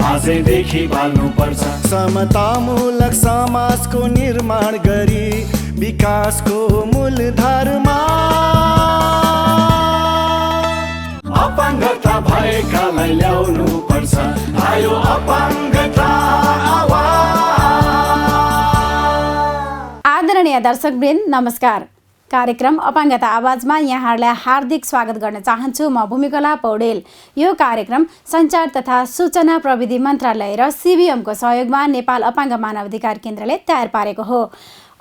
आजैदेखि बाल्नुपर्छ। समतामूलक समाजको निर्माण गरी विकासको मूलधारमा अपाङ्गता भएकालाई ल्याउनु पर्छ। आयो अपाङ्गता आवाज। आदरणीय दर्शकवृन्द नमस्कार। कार्यक्रम अपाङ्गता आवाजमा यहाँहरूलाई हार्दिक स्वागत गर्न चाहन्छु। म भूमिकला पौडेल। यो कार्यक्रम सञ्चार तथा सूचना प्रविधि मन्त्रालय र सिबिएमको सहयोगमा नेपाल अपाङ्ग मानवाधिकार केन्द्रले तयार पारेको हो।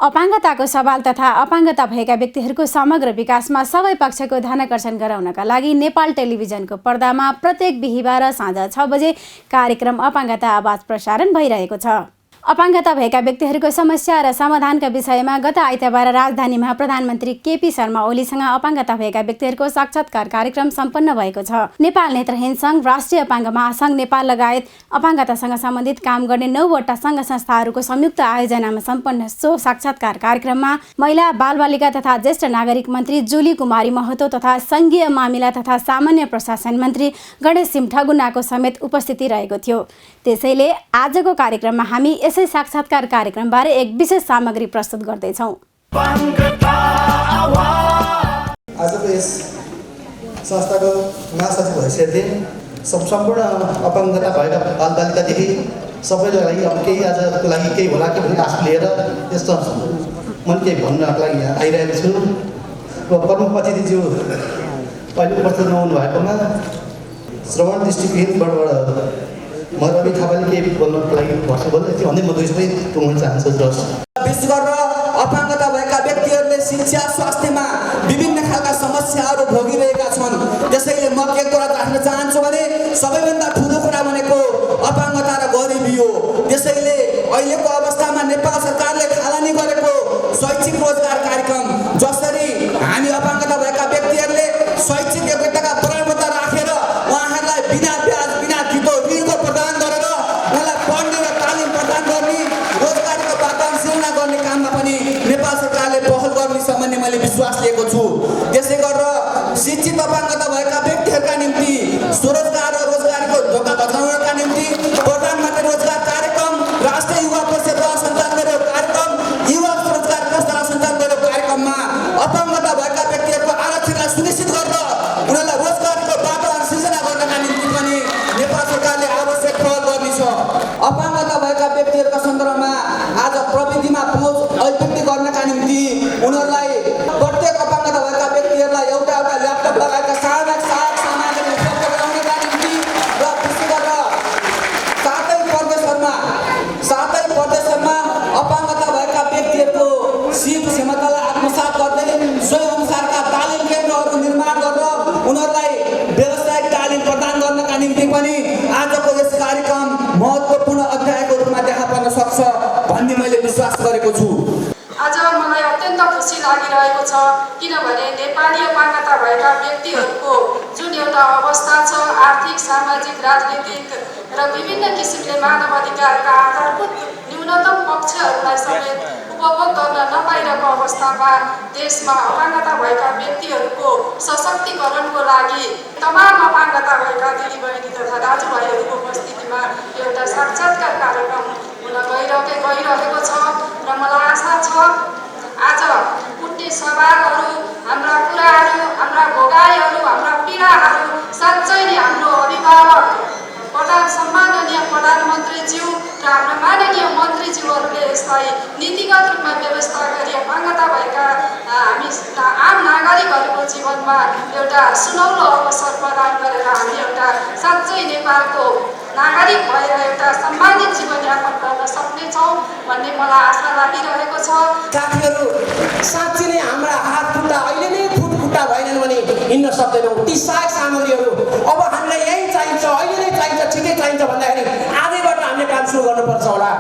अपाङ्गताको सवाल तथा अपाङ्गता भएका व्यक्तिहरूको समग्र विकासमा सबै पक्षको ध्यानाकर्षण गराउनका लागि नेपाल टेलिभिजनको पर्दामा प्रत्येक बिहीबार साँझ 6 बजे कार्यक्रम अपाङ्गता आवाज प्रसारण भइरहेको छ। अपाङ्गता भएका व्यक्तिहरूको समस्या र समाधानका विषयमा गत आइतबार राजधानीमा प्रधानमन्त्री केपी शर्मा ओलीसँग अपाङ्गता भएका व्यक्तिहरूको साक्षात्कार कार्यक्रम सम्पन्न भएको छ। नेपाल नेत्रहीन सङ्घ, राष्ट्रिय अपाङ्ग महासङ्घ नेपाल लगायत अपाङ्गतासँग सम्बन्धित काम गर्ने 9वटा सङ्घ संस्थाहरूको संयुक्त आयोजनामा सम्पन्न सो साक्षात्कार कार्यक्रममा महिला बालबालिका तथा ज्येष्ठ नागरिक मन्त्री जुली कुमारी महतो तथा सङ्घीय मामिला तथा सामान्य प्रशासन मन्त्री गणेश सिंह ठगुनाको समेत उपस्थिति रहेको थियो। त्यसैले आजको कार्यक्रममा हामी यसै साक्षात्कार कार्यक्रमबारे एक विशेष सामग्री प्रस्तुत गर्दैछौँ। आजको यस संस्थाको महासचिव हैसियतले सम्पूर्ण अपाङ्गता भएका बालबालिकादेखि सबैको लागि अब केही आजको लागि केही होला कि भन्ने आश लिएर यस्तो मैले केही भन्नको लागि यहाँ आइरहेको छु। प्रमुख अतिथिज्यू अहिले उपस्थित नहुनु भएकोमा श्रवण दृष्टिविहीनबाट म रवि थापाले केही बोल्नको लागि भन्छु भन्दै थियो भन्दै म दुई सबै टुङ्गन चाहन्छु। विशेष गरेर अपाङ्गता भएका व्यक्तिहरूले शिक्षा स्वास्थ्यमा विभिन्न खालका समस्याहरू भोगिरहेका छन्। त्यसैले म के कुरा राख्न चाहन्छु भने सबैभन्दा ठुलो कुरा भनेको अपाङ्गता र गरिबी हो। त्यसैले अहिलेको अवस्थामा नेपाल सरकारले थालनी गरेको शैक्षिक रोजगार कार्यक्रम जसरी हामी अपाङ्गता भएका व्यक्तिहरूले शैक्षिक योग्यताका प्रमाणपत्र राखेर उहाँहरूलाई बिना ब्याज बिना धितो ऋणको प्रदान गरेर उहाँलाई पढ्ने र तालिम प्रदान गर्ने रोजगारीको वातावरण सिर्जना गर्ने काममा पनि नेपाल सरकारले पहल गर्ने सम्बन्धी मैले विश्वास लिएको छु। त्यसै गरेर शिक्षित अपाङ्गता भएका व्यक्तिहरूका निम्ति स्वरोजगार र रोजगारीको ढोका बचाउनका निम्ति प्रधानमन्त्री रोजगार कार्यक्रम, राष्ट्रिय युवा परिषदद्वारा सञ्चालन गरेको कार्यक्रम, युवा रोजगार कोषद्वारा सञ्चालन गरेको कार्यक्रममा अपाङ्गता भएका व्यक्तिहरूको आरक्षणलाई सुनिश्चित गरेर उनीहरूलाई रोजगारीको वातावरण सिर्जना गर्नका निम्ति पनि नेपाल सरकारले आवश्यक पहल गर्नेछ। अपाङ्गता भएका व्यक्तिहरूका सन्दर्भमा आज प्रविधिमा पहुँच अभिव्यक्ति गर्नका निम्ति उनीहरूलाई प्रत्येक अपाङ्गता भएका व्यक्तिहरूलाई एउटा ल्यापटप लगाएका सहायक सामग्री उपलब्ध गराउनका निम्ति र विशेष गरेर सातै प्रदेशहरूमा अपाङ्गता भएका व्यक्तिहरूको सिप क्षमतालाई आत्मसात गर्दै सोही अनुसारका तालिम केन्द्रहरू निर्माण गरेर उनीहरूलाई व्यावसायिक तालिम प्रदान गर्नका निम्ति पनि आजको यस कार्यक्रम महत्त्वपूर्ण अध्यायको रूपमा देखा पर्न सक्छ भन्ने मैले विश्वास गरेको छु। आज मलाई अत्यन्त खुसी लागिरहेको छ किनभने नेपाली अपाङ्गता भएका व्यक्तिहरूको जुन एउटा अवस्था छ, आर्थिक, सामाजिक, राजनीतिक र विभिन्न किसिमले मानव अधिकारका आधारभूत न्यूनतम पक्षहरूलाई समेत उपभोग गर्न नपाइरहेको अवस्थामा देशमा अपाङ्गता भएका व्यक्तिहरूको सशक्तिकरणको लागि तमाम अपाङ्गता भएका दिदीबहिनी तथा दाजुभाइहरूको उपस्थितिमा एउटा साक्षात्कार कार्यक्रम हुन गइरहेको छ र मलाई आशा छ आज उठ्ने सवालहरू, हाम्रा कुराहरू, हाम्रा भोगाइहरू, हाम्रा पीडाहरू साँच्चै नै हाम्रो अभिभावक सम्माननीय प्रधानमन्त्रीज्यू र हाम्रा माननीय मन्त्रीज्यूहरूले यसलाई नीतिगत रूपमा व्यवस्था गरी अपाङ्गता भएका हामी आम नागरिकहरूको जीवनमा एउटा सुनौलो अवसर प्रदान गरेर हामी एउटा साँच्चै नेपालको नागरिक भएर एउटा सम्मानित जीवनयापन गर्न सक्नेछौँ भन्ने मलाई आशा लागिरहेको छ। साथीहरू, साँच्चै नै हाम्रा हात खुट्टा अहिले नै खुट्टा भएनन् भने हिँड्न सक्दैनौँ। ती सहायक सामग्रीहरू अब हामीलाई यहीँ चाहिन्छ, अहिले नै चाहिन्छ, छिटै चाहिन्छ भन्दाखेरि आजैबाट हामीले काम सुरु गर्नुपर्छ होला।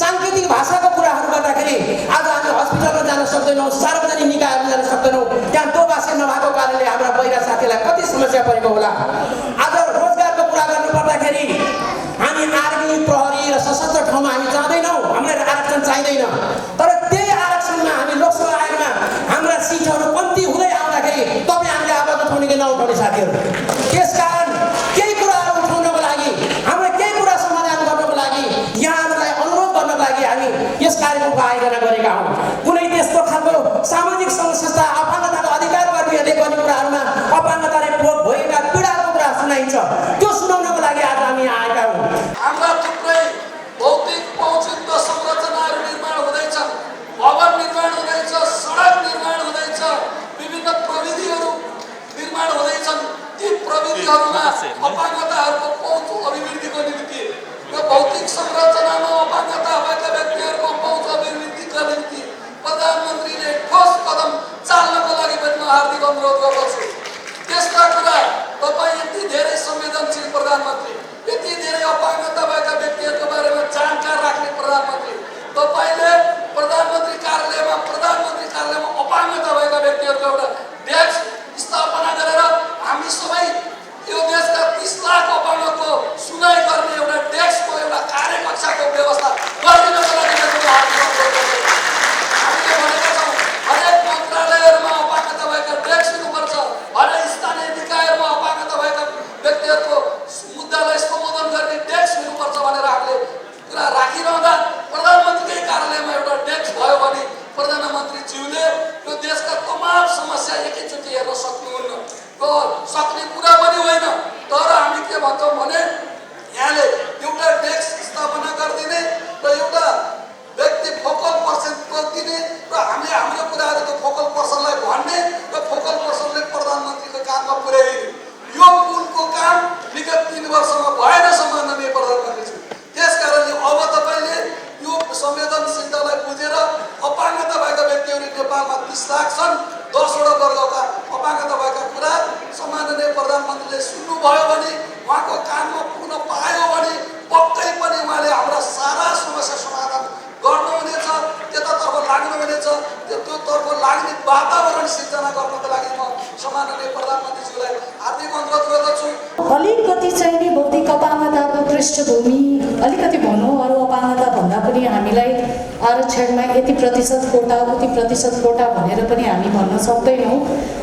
साङ्केतिक भाषाको कुराहरू गर्दाखेरि आज हामी हस्पिटलमा जान सक्दैनौँ, सार्वजनिक निकायमा जान सक्दैनौँ, त्यहाँ दोभाषा नभएको कारणले हाम्रा महिला साथीलाई कति समस्या परेको होला। आज रोजगारको कुरा गर्नुपर्दाखेरि हामी आर्मी, प्रहरी र सशस्त्र ठाउँमा हामी जाँदैनौँ, हामीलाई आरक्षण चाहिँदैन। तर त्यही आरक्षणमा हामी लोकसभा आयोगमा हाम्रा सिटहरू कम्ती हुँदै आउँदाखेरि तपाईँ हामीले आवाज उठाउने कि नउठाउने साथीहरू। त्यसकारण केही कुराहरू उठाउनको लागि, हाम्रो केही कुरा समाधान यस कार्यक्रमको आयोजना गरेका हौँ। कुनै त्यस्तो खालको सामाजिक संस्था अपाङ्गताको अधिकार कर्मीहरूले गर्ने कुराहरूमा अपाङ्गताले भएका पीडाको कुरा सुनाइन्छ, त्यो सुनाउनको लागि आज हामी आएका हौँ। हाम्रा थुप्रै भौतिक पहुँचयुक्त संरचनाहरू निर्माण हुँदैछन्, भवन निर्माण हुँदैछ, सडक निर्माण हुँदैछ, विभिन्न प्रविधिहरू निर्माण हुँदैछन्। ती प्रविधिहरूमा अपाङ्गताहरूको पहुँच अभिवृद्धिको निम्ति, यो भौतिक संरचनामा अपाङ्गता भएका व्यक्तिहरूको पहुँच अभिवृद्धिका निम्ति प्रधानमन्त्रीले ठोस कदम चाल्नको लागि पनि म हार्दिक अनुरोध गर्दछु। त्यसका कुरा तपाईँ यति धेरै संवेदनशील प्रधानमन्त्री, यति धेरै अपाङ्गता भएका व्यक्तिहरूको बारेमा जानकार राख्ने प्रधानमन्त्री, तपाईँले प्रधानमन्त्री कार्यालयमा अपाङ्गता भएका व्यक्तिहरूको एउटा डेस्क स्थापना गरेर हामी सबै यो देशका 30 लाख अपाङ्गको सुनाइ गर्ने एउटा डेस्कको एउटा कार्यकक्षाको व्यवस्था गरिदिनको लागि हामीले भनेका छौँ। हरेक मन्त्रालयहरूमा अपाङ्गता भएका डेस्क हुनुपर्छ, हरेक स्थानीय निकायहरूमा अपाङ्गता भएका व्यक्तिहरूको मुद्दालाई सम्बोधन गर्ने डेस्क हुनुपर्छ भनेर हामीले कुरा राखिरहँदा प्रधानमन्त्रीकै कार्यालयमा एउटा डेस्क भयो भने प्रधानमन्त्रीज्यूले यो देशका तमाम समस्या एकैचोटि हेर्न सक्नुहुन्न। सक्ने कुरा पनि होइन, तर हामी के भन्छौँ भने यहाँले एउटा डेस्क स्थापना गरिदिने र एउटा व्यक्ति फोकल पर्सन तोकिदिने र हामीले हाम्रो कुराहरूको फोकल पर्सनलाई भन्ने र फोकल पर्सनले प्रधानमन्त्रीको काममा पुर्याइदिने। यो पुलको काम विगत 3 वर्षमा भएन सम्माननीय प्रधानमन्त्रीज्यू। त्यसकारणले अब तपाईँले यो संवेदनशीलतालाई बुझेर अपाङ्गता भएका व्यक्तिहरू नेपालमा 30 लाख छन्, 10वटा वर्गका अपाङ्गता भएका कुरा सम्माननीय प्रधानमन्त्रीले सुन्नुभयो भने, उहाँको कानमा पुग्न पायो भने पक्कै पनि उहाँले हाम्रा सारा समस्या समाधान गर्नुहुनेछ, त्यतातर्फ लाग्नुहुनेछ। त्योतर्फ लाग्ने वातावरण सिर्जना गर्नको लागि म सम्माननीय प्रधानमन्त्रीज्यूलाई हार्दिक अनुरोध गर्दछु। अलिकति चाहिँ नि बौद्धिक अपाङ्गताको पृष्ठभूमि अलिकति भनौँ, अरू अपाङ्गता भन्दा पनि हामीलाई आरक्षणमा यति प्रतिशत कोटा उति प्रतिशत कोटा भनेर पनि हामी भन्न सक्दैनौँ।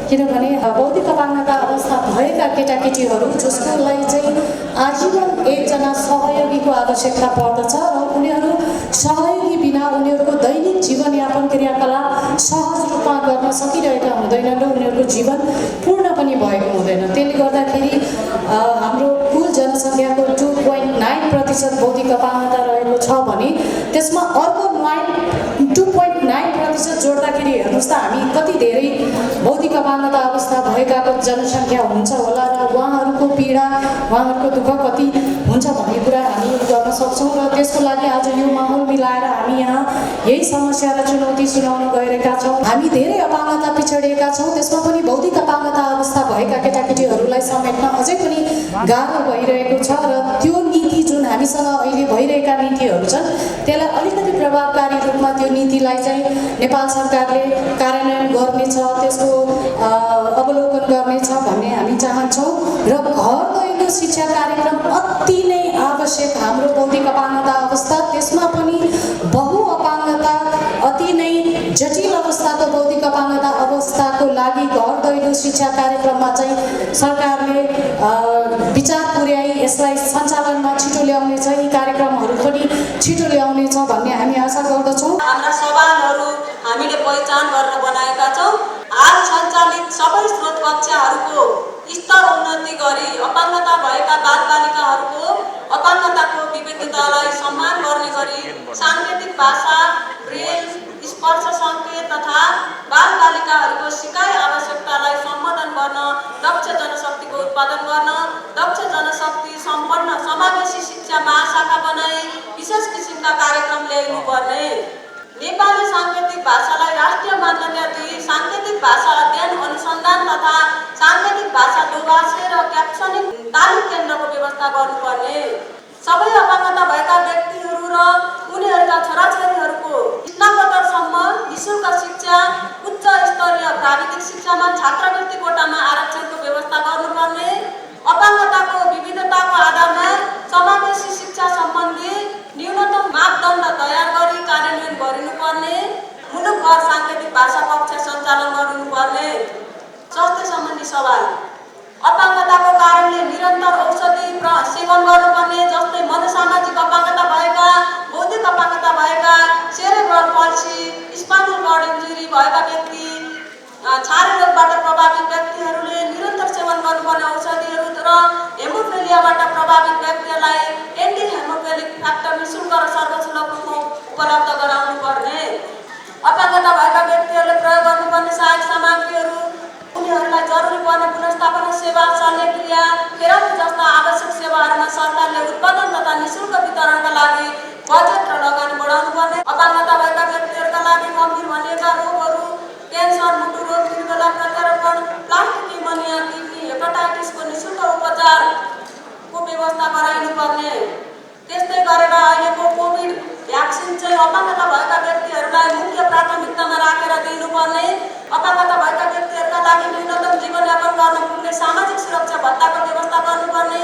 किनभने बौद्धिक अपाङ्गता अवस्था भएका केटाकेटीहरू जसकोलाई चाहिँ आजीवन एकजना सहयोगीको आवश्यकता पर्दछ र उनीहरू सहयोगी बिना उनीहरूको दैनिक जीवनयापन क्रियाकलाप सहज रूपमा गर्न सकिरहेका हुँदैनन् र उनीहरूको जीवन पूर्ण पनि भएको हुँदैन। त्यसले गर्दाखेरि हाम्रो कुल जनसङ्ख्याको 2.9% बौद्धिक अपाङ्गता रहेको छ भने त्यसमा अर्को 2.9% जोड्दाखेरि हेर्नुहोस् त हामी कति धेरै बौद्धिक अपाङ्गता अवस्था भएकाको जनसङ्ख्या हुन्छ होला र उहाँहरूको पीडा उहाँहरूको दुःख कति हुन्छ भन्ने कुरा हामी गर्न सक्छौँ। र त्यसको लागि आज यो माहौल मिलाएर हामी यहाँ यही समस्या र चुनौती सुनाउन गइरहेका छौँ। हामी धेरै अपाङ्गता पिछडिएका छौँ, त्यसमा पनि बौद्धिक अपाङ्गता अवस्था भएका केटाकेटीहरूलाई समेट्न अझै पनि गाह्रो भइरहेको छ र त्यो नीति जुन हामीसँग अहिले भइरहेका नीतिहरू छन् त्यसलाई अलिकति प्रभावकारी रूपमा त्यो नीतिलाई चाहिँ नेपाल सरकारले कार्यान्वयन गर्नेछ, त्यसको अवलोकन गर्नेछ भन्ने हामी चाहन्छौँ। र घर दैलो शिक्षा कार्यक्रम अति नै आवश्यक। हाम्रो बौद्धिक अपाङ्गता अवस्था, त्यसमा पनि बहु अपाङ्गता, अति नै जटिल अवस्थाको बौद्धिक अपाङ्गता अवस्थाको लागि घर दैलो शिक्षा कार्यक्रममा चाहिँ सरकारले विचार पुर्याई यसलाई सञ्चालनमा छिटो ल्याउनेछ, यी कार्यक्रमहरू पनि छिटो ल्याउनेछ भन्ने हामी आशा गर्दछौँ। हाम्रा सवालहरू हामीले पहिचान गरेर बनाएका छौँ। हाल सञ्चालित सबै स्रोत कक्षाहरूको स्तर उन्नति गरी अपाङ्गता भएका बालबालिकाहरूको अपाङ्गताको विविधतालाई सम्मान गर्ने गरी साङ्केतिक भाषा, ब्रेल, स्पर्श सङ्केत तथा बालबालिकाहरूको सिकाइ आवश्यकतालाई सम्बोधन गर्न, दक्ष जनशक्तिको उत्पादन गर्न, दक्ष जनशक्ति सम्पन्न समावेशी शिक्षा महाशाखा बनाई विशेष किसिमका कार्यक्रम ल्याउनुपर्ने, नेपाली साङ्केतिक भाषालाई राष्ट्रिय मान्यता दिई साङ्केतिक भाषा अध्ययन अनुसन्धान तथा साङ्केतिक भाषा दोभाषी र क्याप्सनिङ तालिम केन्द्रको व्यवस्था गर्नुपर्ने, सबै अपाङ्गता भएका व्यक्तिहरू र उनीहरूका छोराछोरीहरूको स्नातकोत्तरसम्म निःशुल्क शिक्षा, उच्च स्तरीय प्राविधिक शिक्षामा छात्रवृत्ति कोटामा आरक्षणको व्यवस्था गर्नुपर्ने, अपाङ्गताको विविधताको आधारमा समावेशी शिक्षा सम्बन्धी न्यूनतम मापदण्ड तयार गरी कार्यान्वयन गरिनुपर्ने, मुलुकभर साङ्केतिक भाषा कक्ष सञ्चालन गर्नुपर्ने। स्वास्थ्य सम्बन्धी सवाल, अपाङ्गताको कारणले निरन्तर औषधि सेवन गर्नुपर्ने, जस्तै मनोसामाजिक अपाङ्गता भएका, बौद्धिक अपाङ्गता भएका, सेरे व्यक्ति, छारे रोगबाट प्रभावित व्यक्तिहरूले निरन्तर सेवन गर्नुपर्ने औषधिहरू र हेमोफिलियाबाट प्रभावित व्यक्तिहरूलाई एन्टी हेमोफिलिक फ्याक्टर निःशुल्क र सर्वसुलभ रूपमा उपलब्ध गराउनु पर्ने, अपाङ्गता भएका व्यक्तिहरूले प्रयोग गर्नुपर्ने सहायक सामग्रीहरू, उनीहरूलाई जरुरी पर्ने पुनर्स्थापना सेवा, शल्यक्रिया, थेरापी जस्ता आवश्यक सेवाहरूमा सरकारले उत्पादन तथा निःशुल्क वितरणका लागि बजेट र लगानी बढाउनु पर्ने, अपाङ्गता भएका व्यक्तिहरूका लागि गम्भीर भनिएका रोगहरू, क्यान्सर, मुटु रोग, मृगला प्रत्यारोपण, प्लास्टिक निमोनिया, किडनी, हेपाटाइटिसको निःशुल्क उपचारको व्यवस्था गराइनु पर्ने। त्यस्तै गरेर अहिलेको कोभिड भ्याक्सिन चाहिँ अपाङ्गता भएका व्यक्तिहरूलाई मुख्य प्राथमिकतामा राखेर दिनुपर्ने, अपाङ्गता भएका व्यक्तिहरूका लागि न्यूनतम जीवनयापन गर्न पुग्ने सामाजिक सुरक्षा भत्ताको व्यवस्था गर्नुपर्ने,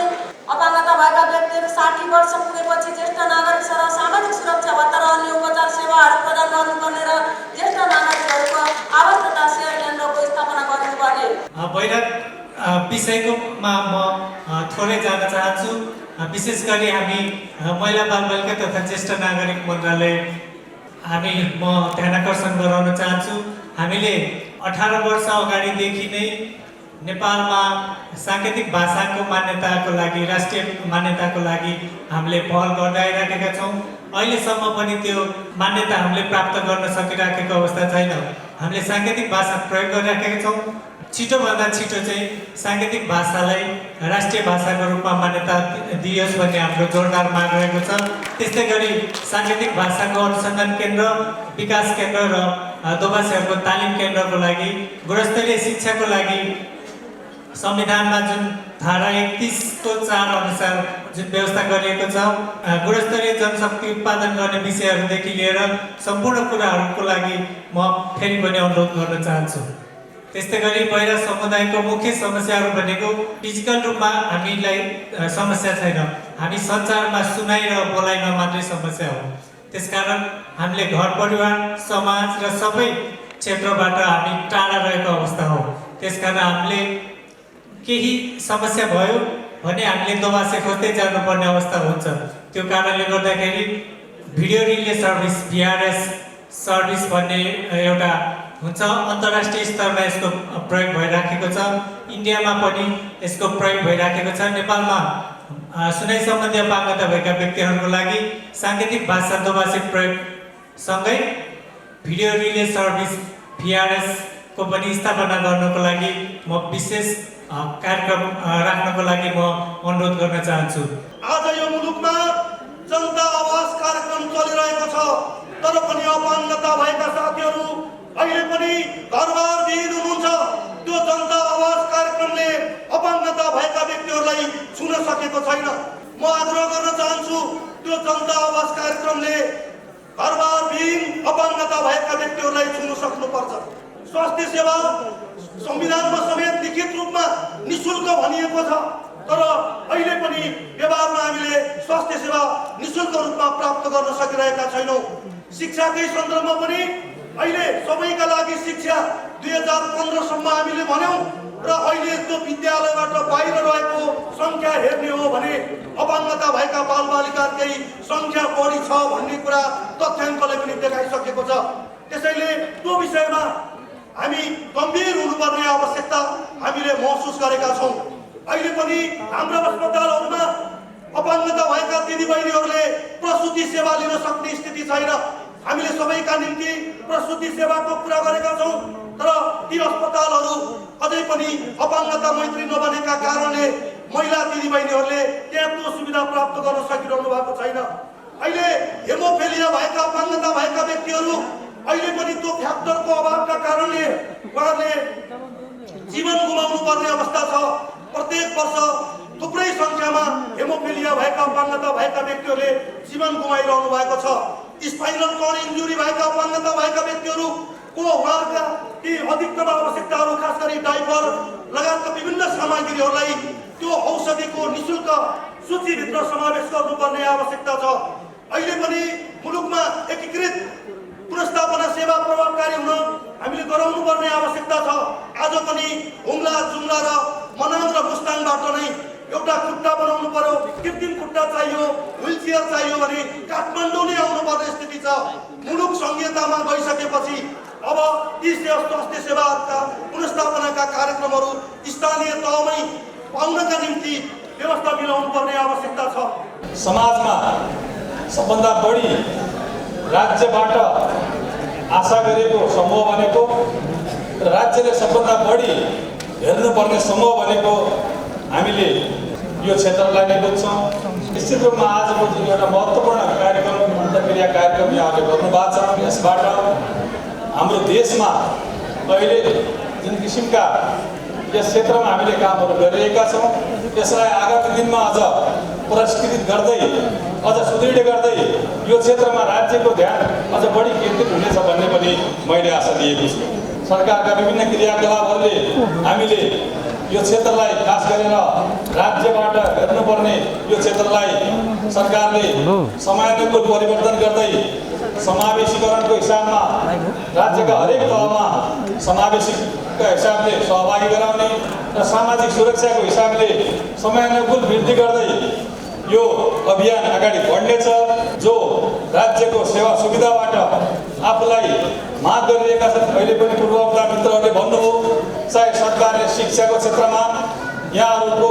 अपाङ्गता भएका व्यक्तिहरू 60 वर्ष पुगेपछि ज्येष्ठ नागरिक सरह सामाजिक सुरक्षा भत्ता र अन्य उपचार सेवाहरू प्रदान गर्नुपर्ने र ज्येष्ठ नागरिकहरूको आवास तथा सेवा केन्द्रको स्थापना गर्नुपर्ने। भइरहक विषयकोमा म थोरै जान चाहन्छु। विशेष गरी हामी महिला बालबालिका तथा ज्येष्ठ नागरिक मन्त्रालय म ध्यान आकर्षण गराउन चाहन्छु। हामीले 18 वर्ष अगाडिदेखि नै नेपालमा साङ्केतिक भाषाको मान्यताको लागि, राष्ट्रिय मान्यताको लागि हामीले पहल गर्दै आइराखेका छौँ। अहिलेसम्म पनि त्यो मान्यता हामीले प्राप्त गर्न सकिराखेको अवस्था छैन। हामीले साङ्केतिक भाषा प्रयोग गरिराखेका छौँ। छिटोभन्दा छिटो चाहिँ साङ्केतिक भाषालाई राष्ट्रिय भाषाको रूपमा मान्यता दियोस् भन्ने हाम्रो जोरदार माग रहेको छ। त्यस्तै गरी साङ्केतिक भाषाको अनुसन्धान केन्द्र, विकास केन्द्र र दोभाषीहरूको तालिम केन्द्रको लागि गुणस्तरीय शिक्षाको लागि संविधानमा जुन धारा 31(4) अनुसार जुन व्यवस्था गरिएको छ, गुणस्तरीय जनशक्ति उत्पादन गर्ने विषयहरूदेखि लिएर सम्पूर्ण कुराहरूको लागि म फेरि पनि अनुरोध गर्न चाहन्छु। त्यस्तै गरी बहिरा समुदायको मुख्य समस्याहरू भनेको फिजिकल रूपमा हामीलाई समस्या छैन, हामी सञ्चारमा सुनाइ र बोलाइमा मात्रै समस्या हो। त्यसकारण हामीले घर परिवार, समाज र सबै क्षेत्रबाट हामी टाढा रहेको अवस्था हो। त्यसकारण हामीले केही समस्या भयो भने हामीले दोभाषी खोज्दै जानुपर्ने अवस्था हुन्छ। त्यो कारणले गर्दाखेरि video relay service, VRS service भन्ने एउटा हुन्छ, अन्तर्राष्ट्रिय स्तरमा यसको प्रयोग भइराखेको छ। इन्डियामा पनि यसको प्रयोग भइराखेको छ। नेपालमा सुनाइ सम्बन्धी अपाङ्गता भएका व्यक्तिहरूको लागि साङ्केतिक भाषा दोभाषी प्रयोगसँगै भिडियो रिले सर्भिस VRS को पनि स्थापना गर्नको लागि म विशेष कार्यक्रम राख्नको लागि म अनुरोध गर्न चाहन्छु। आज यो मुलुकमा जनता आवास कार्यक्रम चलिरहेको छ, तर पनि अपाङ्गता भएका साथीहरू अहिले पनि घरबार विहीन हुनुहुन्छ। त्यो जनता आवास कार्यक्रमले अपाङ्गता भएका व्यक्तिहरूलाई छुन सकेको छैन। म आग्रह गर्न चाहन्छु, त्यो जनता आवास कार्यक्रमले घरबार विहीन अपाङ्गता भएका व्यक्तिहरूलाई छुन सक्नुपर्छ। स्वास्थ्य सेवा संविधानमा समेत लिखित रूपमा निःशुल्क भनिएको छ, तर अहिले पनि व्यवहारमा हामीले स्वास्थ्य सेवा निःशुल्क रूपमा प्राप्त गर्न सकिरहेका छैनौँ। शिक्षाकै सन्दर्भमा पनि अहिले सबैका लागि शिक्षा 2015 सम्म हामीले भन्यौँ र अहिले त्यो विद्यालयबाट बाहिर रहेको सङ्ख्या हेर्ने हो भने अपाङ्गता भएका बालबालिकाकै सङ्ख्या बढी छ भन्ने कुरा तथ्याङ्कले पनि देखाइसकेको छ। त्यसैले त्यो विषयमा हामी गम्भीर हुनुपर्ने आवश्यकता हामीले महसुस गरेका छौँ। अहिले पनि हाम्रा अस्पतालहरूमा अपाङ्गता भएका दिदीबहिनीहरूले प्रसुति सेवा लिन सक्ने स्थिति छैन। हामीले सबैका निम्ति प्रसुति सेवाको कुरा गरेका छौँ, तर ती अस्पतालहरू अझै पनि अपाङ्गता मैत्री नबनेका कारणले महिला दिदीबहिनीहरूले त्यहाँ त्यो सुविधा प्राप्त गर्न सकिरहनु भएको छैन। अहिले हेमोफिलिया भएका अपाङ्गता भएका व्यक्तिहरू अहिले पनि त्यो फ्याक्टरको अभावका कारणले उहाँहरूले जीवन गुमाउनु पर्ने अवस्था छ। प्रत्येक वर्ष थुप्रै सङ्ख्यामा हेमोफिलिया भएका अपाङ्गता भएका व्यक्तिहरूले जीवन गुमाइरहनु भएको छ। स्पाइनल कर्ड इन्जुरी भएका अपाङ्गता भएका व्यक्तिहरूको उहाँहरूका ती अधिकतम आवश्यकताहरू, खास गरी डाइपर लगायतका विभिन्न सामग्रीहरूलाई त्यो औषधिको निःशुल्क सूचीभित्र समावेश गर्नुपर्ने आवश्यकता छ। अहिले पनि मुलुकमा एकीकृत पुनर्स्थापना सेवा प्रभावकारी हुन हामीले गराउनु पर्ने आवश्यकता छ। आज पनि हुम्ला, जुम्ला र मनाङ र मुस्ताङबाट नै एउटा खुट्टा बनाउनु पर्यो, कृत्रिम खुट्टा चाहियो, व्हिलचेयर चाहियो भने काठमाडौँ नै आउनुपर्ने स्थिति छ। मुलुक सङ्घीयतामा गइसकेपछि अब यी स्वास्थ्य सेवाका पुनर्स्थापनाका कार्यक्रमहरू स्थानीय तहमै पाउनका निम्ति व्यवस्था मिलाउनु पर्ने आवश्यकता छ। समाजमा सबभन्दा बढी राज्यबाट आशा गरेको समूह भनेको र राज्यले सबभन्दा बढी हेर्नुपर्ने समूह भनेको हामीले यो क्षेत्रलाई नै बुझ्छौँ। निश्चित रूपमा आजको जुन एउटा महत्त्वपूर्ण कार्यक्रम अन्तर्क्रिया कार्यक्रम यहाँले गर्नुभएको छ, यसबाट हाम्रो देशमा अहिले जुन किसिमका यस क्षेत्रमा हामीले कामहरू गरिरहेका छौँ, यसलाई आगामी दिनमा अझ पुरस्कृत गर्दै अझ सुदृढ गर्दै यो क्षेत्रमा राज्यको ध्यान अझ बढी केन्द्रित हुनेछ भन्ने पनि मैले आशा दिएको छु। सरकारका विभिन्न क्रियाकलापहरूले हामीले यो क्षेत्रलाई खास गरेर राज्यबाट हेर्नुपर्ने यो क्षेत्रलाई सरकारले समयानुकूल परिवर्तन गर्दै समावेशीकरणको हिसाबमा राज्यका हरेक तहमा समावेशीका हिसाबले सहभागी गराउने र सामाजिक सुरक्षाको हिसाबले समयानुकूल वृद्धि गर्दै यो अभियान अगाडि बढ्नेछ। जो राज्यको सेवा सुविधाबाट आफूलाई माग गरिरहेका छन्, अहिले पनि पूर्ववक्ता मित्रहरूले भन्नुभयो, चाहे सरकारले शिक्षाको क्षेत्रमा यहाँहरूको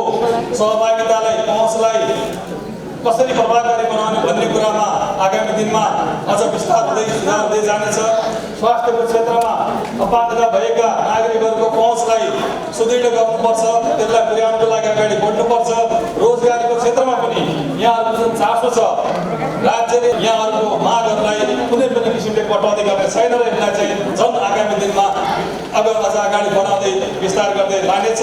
सहभागितालाई पहुँचलाई कसरी प्रभावकारी बनाउने भन्ने कुरामा आगामी दिनमा अझ विस्तार हुँदै सुधार हुँदै जानेछ। स्वास्थ्यको क्षेत्रमा अपाङ्गता भएका नागरिकहरूको पहुँचलाई सुदृढ गर्नुपर्छ, त्यसलाई पुर्याउनको लागि अगाडि बढ्नुपर्छ। रोजगारीको क्षेत्रमा पनि यहाँहरूको जुन चासो छ, राज्यले यहाँहरूको मागहरूलाई कुनै पनि किसिमले कटौती गर्ने छैन र यसलाई चाहिँ झन् आगामी दिनमा अझ अगाडि बढाउँदै विस्तार गर्दै लानेछ।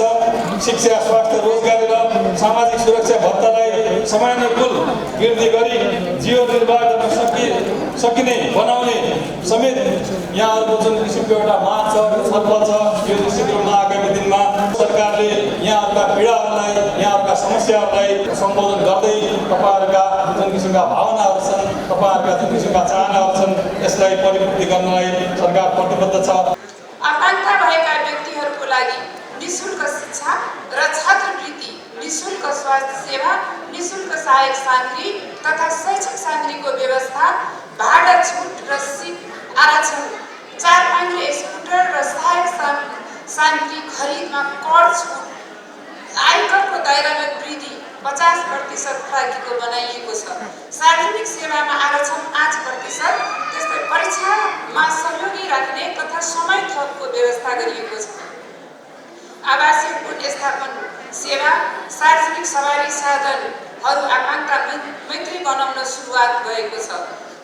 शिक्षा, स्वास्थ्य, रोजगारी र सामाजिक सुरक्षा भत्तालाई समयानुकूल वृद्धि गरी जीवन निर्वाह गर्न सकिने बनाउने समेत यहाँहरूको जुन किसिमको एउटा माग छ, छलफल छ, यो निश्चित रूपमा आगामी दिनमा सरकारले यहाँहरूका पीडाहरूलाई, यहाँहरूका समस्याहरूलाई सम्बोधन गर्दै तपाईँहरूका जुन किसिमका भावनाहरू छन्, तपाईँहरूका जुन किसिमका चाहनाहरू छन्, यसलाई परिपूर्ति गर्नलाई सरकार प्रतिबद्ध छ। आकाङ्क्षा भएका व्यक्तिहरूको लागि निःशुल्क शिक्षा र छात्रवृत्ति, निःशुल्क स्वास्थ्य सेवा, निःशुल्क सहायक सामग्री तथा शैक्षिक सामग्रीको व्यवस्था, भाडा छुट र सिट आरक्षण, 4 पाङ्ग्रे स्कुटर र सहायक सामग्री खरिदमा कर छुट, आयकरको दायरामा वृद्धि 50% फ्राकीको बनाइएको छ। सार्वजनिक सेवामा आरक्षण 5%, त्यस्तै परीक्षामा सहयोगी राख्ने तथा समय थपको व्यवस्था गरिएको छ। आवासीय पुनर्स्थापन सेवा, सार्वजनिक सवारी साधनहरू आकाङ्क्षा मैत्री बनाउन सुरुवात भएको छ।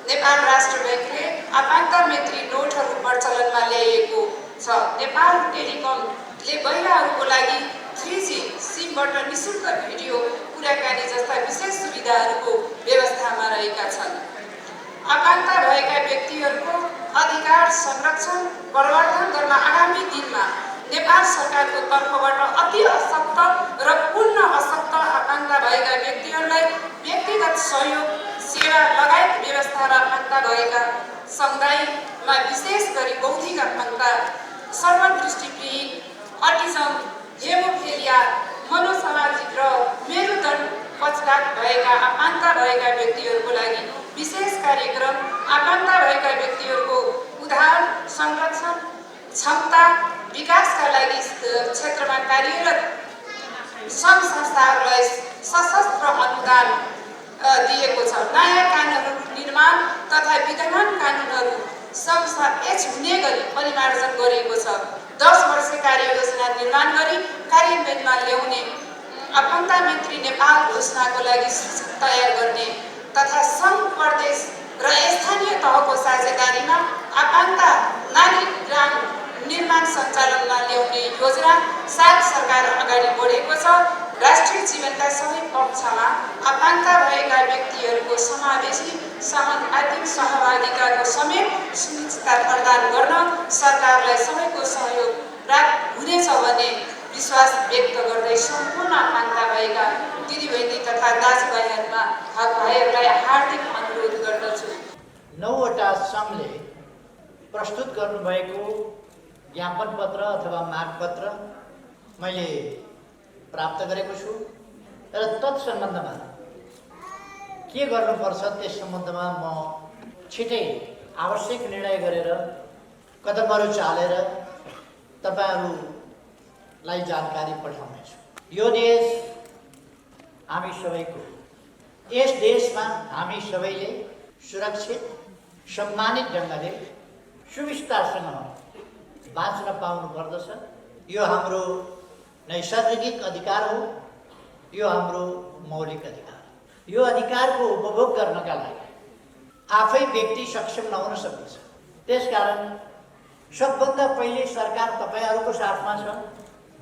नेपाल राष्ट्र ब्याङ्कले आकाङ्क्षा मैत्री नोटहरू प्रचलनमा ल्याएको छ। नेपाल टेलिकमले बहिराहरूको लागि 3G सिमबाट निःशुल्क भिडियो कुराकानी जस्ता विशेष सुविधाहरूको व्यवस्थामा रहेका छन्। आकाङ्क्षा भएका व्यक्तिहरूको अधिकार संरक्षण प्रवर्धन गर्न आगामी दिनमा नेपाल सरकारको तर्फबाट अति अशक्त र पूर्ण अशक्त आकाङ्क्षा भएका व्यक्तिहरूलाई व्यक्तिगत सहयोग, सेवा लगायत व्यवस्था र आकाङ्क्षा भएका समुदायमा विशेष गरी बौद्धिक आकाङ्क्षा, सर्वदृष्टिविहीन, अटिजम, हेमोफिलिया, मनोसामाजिक र मेरुदण्ड पक्षघात भएका आकाङ्क्षा भएका व्यक्तिहरूको लागि विशेष कार्यक्रम, आकाङ्क्षा भएका व्यक्तिहरूको उद्धार, संरक्षण, क्षमता विकासका लागि क्षेत्रमा कार्यरत सङ्घ संस्थाहरूलाई सशस्त्र अनुदान दिएको छ। नयाँ कानुनहरू निर्माण तथा विद्यमान कानुनहरू समसापेक्ष हुने गरी परिमार्जन गरिएको छ। 10 वर्ष कार्ययोजना निर्माण गरी कार्यान्वयनमा ल्याउने, आकाङ्क्षा मैत्री नेपाल घोषणाको लागि तयार गर्ने तथा सङ्घ, प्रदेश र स्थानीय तहको साझेदारीमा आकाङ्क्षा नागरिक ग्राम निर्माण सञ्चालनमा ल्याउने योजना साथ सरकार अगाडि बढेको छ। राष्ट्रिय जीवनका सबै पक्षमा आकाङ्क्षा भएका व्यक्तिहरूको समावेशी आर्थिक सहभागिताको समेत सुनिश्चितता प्रदान गर्न सरकारलाई सबैको सहयोग प्राप्त हुनेछ भन्ने विश्वास व्यक्त गर्दै सम्पूर्ण आकाङ्क्षा भएका दिदीबहिनी तथा दाजुभाइहरूलाई हार्दिक अनुरोध गर्दछु। 9वटा सङ्घले प्रस्तुत गर्नुभएको ज्ञापन पत्र अथवा मागपत्र मैले प्राप्त गरेको छु र तत्सम्बन्धमा के गर्नुपर्छ त्यस सम्बन्धमा म छिटै आवश्यक निर्णय गरेर कदमहरू चालेर तपाईँहरूलाई जानकारी पठाउनेछु। यो देश हामी सबैको, यस देशमा हामी सबैले सुरक्षित सम्मानित ढङ्गले सुविस्तारसँग बाँच्न पाउनु पर्दछ। यो हाम्रो नैसर्गिक अधिकार हो, यो हाम्रो मौलिक अधिकार। यो अधिकारको उपभोग गर्नका लागि आफै व्यक्ति सक्षम नहुन सक्छ। त्यसकारण सबभन्दा पहिले सरकार तपाईँहरूको साथमा छ,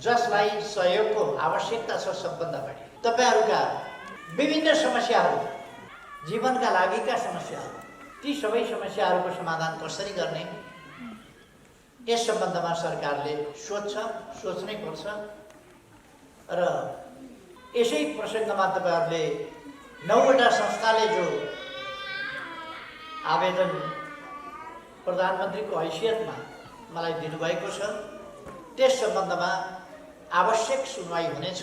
जसलाई सहयोगको आवश्यकता छ। सबभन्दा बढी तपाईँहरूका विभिन्न समस्याहरू, जीवनका लागिका समस्याहरू, ती सबै समस्याहरूको समाधान कसरी गर्ने यस सम्बन्धमा सरकारले सोच्नै पर्छ। र यसै प्रसङ्गमा तपाईँहरूले 9वटा संस्थाले जो आवेदन प्रधानमन्त्रीको हैसियतमा मलाई दिनुभएको छ, त्यस सम्बन्धमा आवश्यक सुनवाई हुनेछ,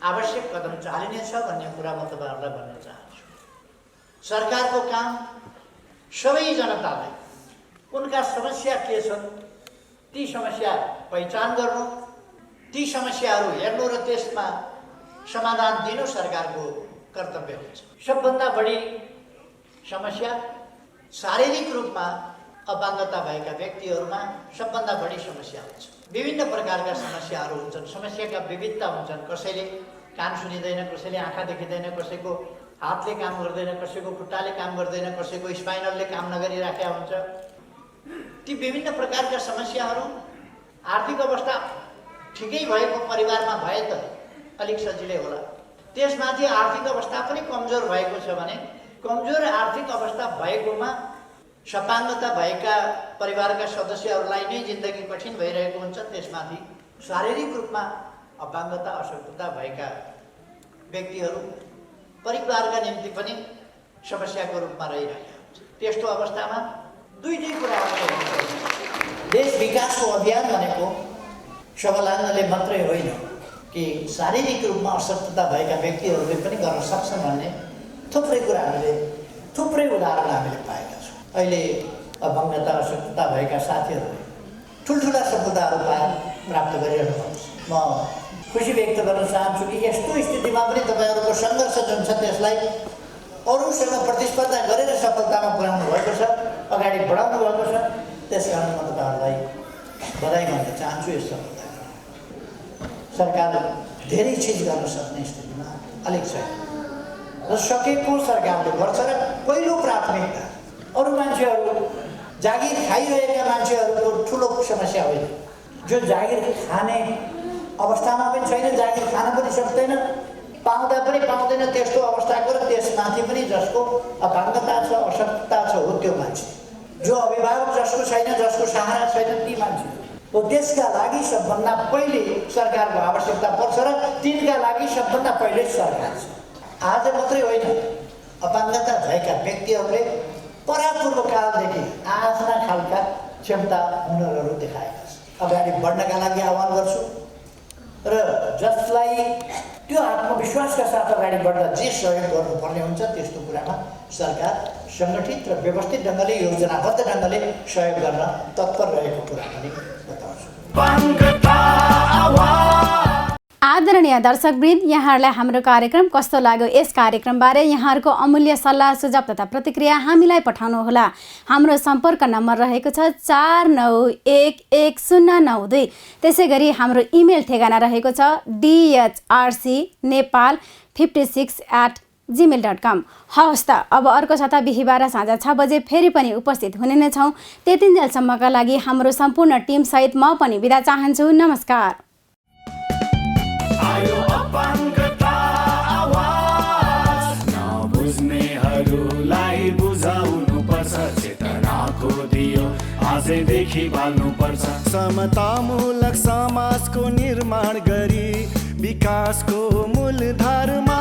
आवश्यक कदम चालिनेछ भन्ने कुरा म तपाईँहरूलाई भन्न चाहन्छु। सरकारको काम सबै जनतालाई उनका समस्या के छन् ती समस्या पहिचान गर्नु, ती समस्याहरू हेर्नु र त्यसमा समाधान दिनु सरकारको कर्तव्य हुन्छ। सबभन्दा बढी समस्या शारीरिक रूपमा अपाङ्गता भएका व्यक्तिहरूमा सबभन्दा बढी समस्या हुन्छ। विभिन्न प्रकारका समस्याहरू हुन्छन्, समस्याका विविधता हुन्छन्। कसैले कान सुनिँदैन, कसैले आँखा देखिँदैन, कसैको हातले काम गर्दैन, कसैको खुट्टाले काम गर्दैन, कसैको स्पाइनलले काम नगरिराखेका हुन्छ। ती विभिन्न प्रकारका समस्याहरू आर्थिक अवस्था ठिकै भएको परिवारमा भए त अलिक सजिलै होला। त्यसमाथि आर्थिक अवस्था पनि कमजोर भएको छ भने कमजोर आर्थिक अवस्था भएकोमा सपाङ्गता भएका परिवारका सदस्यहरूलाई नै जिन्दगी कठिन भइरहेको हुन्छ। त्यसमाथि शारीरिक रूपमा अपाङ्गता अशक्तता भएका व्यक्तिहरू परिवारका निम्ति पनि समस्याको रूपमा रहिरहेका हुन्छ। त्यस्तो अवस्थामा दुईटै कुराहरू देश विकासको अभियान भनेको सबलाङ्गले मात्रै होइन कि शारीरिक रूपमा अशक्तता भएका व्यक्तिहरूले पनि गर्न सक्छन् भन्ने थुप्रै कुराहरूले, थुप्रै उदाहरण हामीले पाएका छौँ। अहिले अपाङ्गता अशक्तता भएका साथीहरूले ठुल्ठुला सफलताहरू प्राप्त गरिरहनु भएको छ। म खुसी व्यक्त गर्न चाहन्छु कि यस्तो स्थितिमा पनि तपाईँहरूको सङ्घर्ष जुन छ त्यसलाई अरूसँग प्रतिस्पर्धा गरेर सफलतामा पुर्याउनु भएको छ, अगाडि बढाउनु भएको छ। त्यसकारण म तपाईँहरूलाई बधाई भन्न चाहन्छु। यस सफलता सरकार धेरै चिज गर्न सक्ने स्थितिमा अलिक छैन र सकेको सरकारले गर्छ। र पहिलो प्राथमिकता अरू मान्छेहरू, जागिर खाइरहेका मान्छेहरूको ठुलो समस्या होइन। जो जागिर खाने अवस्थामा पनि छैन, जागिर खान पनि सक्दैन, पाउँदा पनि पाउँदैन, त्यस्तो अवस्थाको र त्यसमाथि पनि जसको अपाङ्गता छ, अशक्तता छ हो त्यो मान्छे। जो अभिभावक जसको छैन, जसको सहारा छैन, ती मान्छे हो। त्यसका लागि सबभन्दा पहिले सरकारको आवश्यकता पर्छ र तिनका लागि सबभन्दा पहिले सरकार छ। आज मात्रै होइन, अपाङ्गता भएका व्यक्तिहरूले परापूर्व कालदेखि आफ्ना खालका क्षमता हुनरहरू देखाएका छन्। अगाडि बढ्नका लागि आह्वान गर्छु र जसलाई त्यो आत्मविश्वासका साथ अगाडि बढ्दा जे सहयोग गर्नुपर्ने हुन्छ त्यस्तो कुरामा सरकार सङ्गठित र व्यवस्थित ढङ्गले, योजनाबद्ध ढङ्गले सहयोग गर्न तत्पर रहेको कुरा पनि बताउँछु। आदरणीय दर्शकवृन्द, यहाँहरूलाई हाम्रो कार्यक्रम कस्तो लाग्यो? यस कार्यक्रमबारे यहाँहरूको अमूल्य सल्लाह सुझाव तथा प्रतिक्रिया हामीलाई पठाउनुहोला। हाम्रो सम्पर्क नम्बर रहेको छ 49111092। त्यसै गरी हाम्रो इमेल ठेगाना रहेको छ dhrcnepal56@gmail.com। हवस् त, अब अर्को साता बिहिबार साँझ 6 बजे फेरि पनि उपस्थित हुने नै छौँ। त्यतिन्जेलसम्मका लागि हाम्रो सम्पूर्ण टिमसहित म पनि बिदा चाहन्छु। नमस्कार। आयो अपाङ्गता आवाज, नबुझ्नेहरूलाई बुझाउनु पर्छ, चेतनाको दियो आजैदेखि बाल्नु पर्छ। समतामूलक समाजको निर्माण गरी विकासको मूलधारमा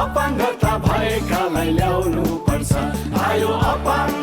अपाङ्गता भएकालाई ल्याउनु पर्छ। आयो अपाङ्ग